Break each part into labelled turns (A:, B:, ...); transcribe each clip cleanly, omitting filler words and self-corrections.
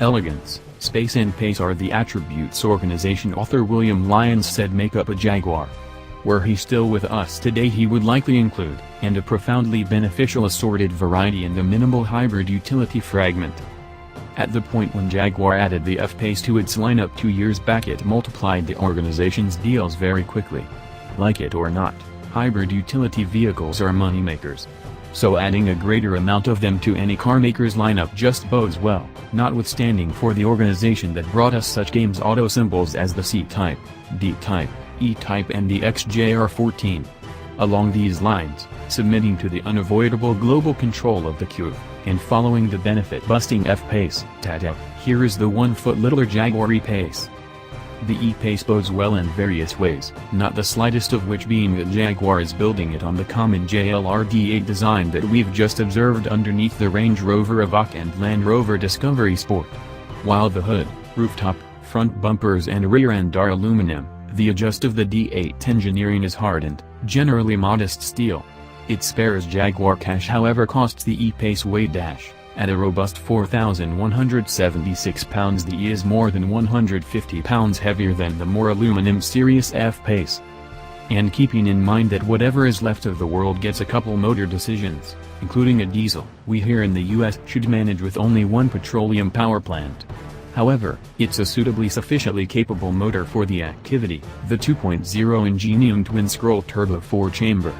A: elegance, space and pace are the attributes organization author William Lyons said make up a Jaguar. Were he still with us today he would likely include, and a profoundly beneficial assorted variety in the minimal hybrid utility fragment. At the point when Jaguar added the F-Pace to its lineup 2 years back it multiplied the organization's deals very quickly. Like it or not, hybrid utility vehicles are moneymakers. So adding a greater amount of them to any carmaker's lineup just bodes well, notwithstanding for the organization that brought us such games auto symbols as the C-Type, D-Type, E-Type and the XJR14. Along these lines, submitting to the unavoidable global control of the Q, and following the benefit-busting F-Pace, tadaa, here is the 1-foot littler Jaguar E Pace. The E-Pace bodes well in various ways, not the slightest of which being that Jaguar is building it on the common JLR D8 design that we've just observed underneath the Range Rover Evoque and Land Rover Discovery Sport. While the hood, rooftop, front bumpers and rear end are aluminum, the adjust of the D8 engineering is hardened, generally modest steel. It spares Jaguar cash however costs the E-Pace weight dash. At a robust 4,176 pounds the E is more than 150 pounds heavier than the more aluminum Series F-Pace. And keeping in mind that whatever is left of the world gets a couple motor decisions, including a diesel, we here in the US should manage with only one petroleum power plant. However, it's a suitably sufficiently capable motor for the activity, the 2.0 Ingenium twin-scroll turbo 4-chamber.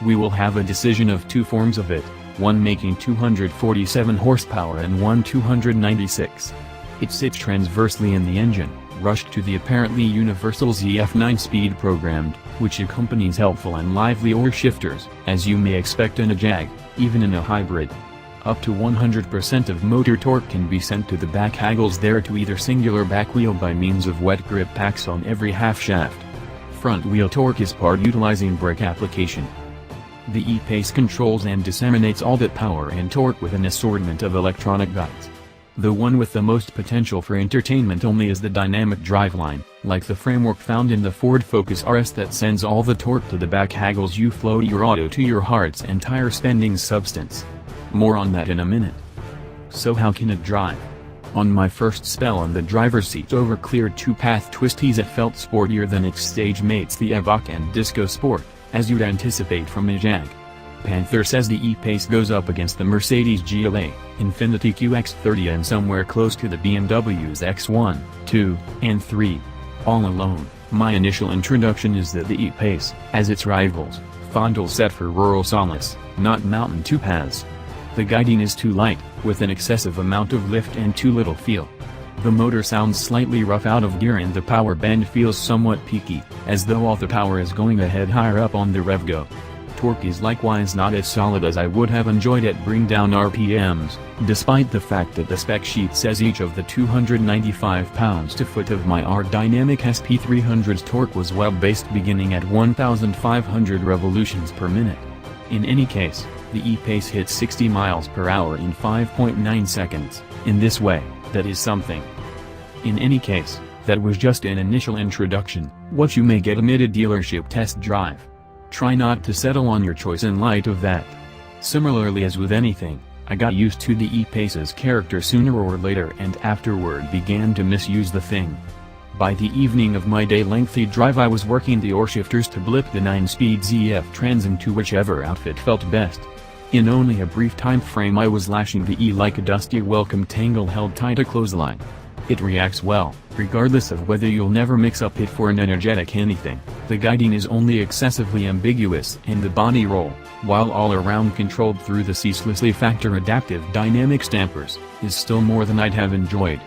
A: We will have a decision of two forms of it, one making 247 horsepower and one 296. It sits transversely in the engine, rushed to the apparently universal ZF9 speed programmed, which accompanies helpful and lively oar shifters, as you may expect in a Jag, even in a hybrid. Up to 100% of motor torque can be sent to the back haggles there to either singular back wheel by means of wet grip packs on every half shaft. Front wheel torque is part utilizing brake application. The E-Pace controls and disseminates all that power and torque with an assortment of electronic guides. The one with the most potential for entertainment only is the dynamic driveline, like the framework found in the Ford Focus RS that sends all the torque to the back haggles. You float your auto to your heart's entire spending substance. More on that in a minute. So how can it drive? On my first spell on the driver's seat over cleared two-path twisties it felt sportier than its stage mates the Evoque and Disco Sport, as you'd anticipate from a Jag. Panther says the E-Pace goes up against the Mercedes GLA, Infiniti QX30 and somewhere close to the BMW's X1, 2, and 3. All alone, my initial introduction is that the E-Pace, as its rivals, fondle set for rural solace, not mountain two-paths. The guiding is too light, with an excessive amount of lift and too little feel. The motor sounds slightly rough out of gear and the power band feels somewhat peaky, as though all the power is going ahead higher up on the rev go. Torque is likewise not as solid as I would have enjoyed at bring down RPMs, despite the fact that the spec sheet says each of the 295 pounds-to-foot of my R-Dynamic SP300's torque was web-based beginning at 1,500 revolutions per minute. In any case, the E-Pace hits 60 miles per hour in 5.9 seconds, in this way, that is something. In any case, that was just an initial introduction, what you may get amid a dealership test drive. Try not to settle on your choice in light of that. Similarly as with anything, I got used to the E-Pace's character sooner or later and afterward began to misuse the thing. By the evening of my day-lengthy drive I was working the oar shifters to blip the 9-speed ZF Trans into whichever outfit felt best. In only a brief time frame I was lashing the E like a dusty welcome tangle held tight a clothesline. It reacts well, regardless of whether you'll never mix up it for an energetic anything. The guiding is only excessively ambiguous and the body roll, while all around controlled through the ceaselessly factor adaptive dynamic stampers, is still more than I'd have enjoyed.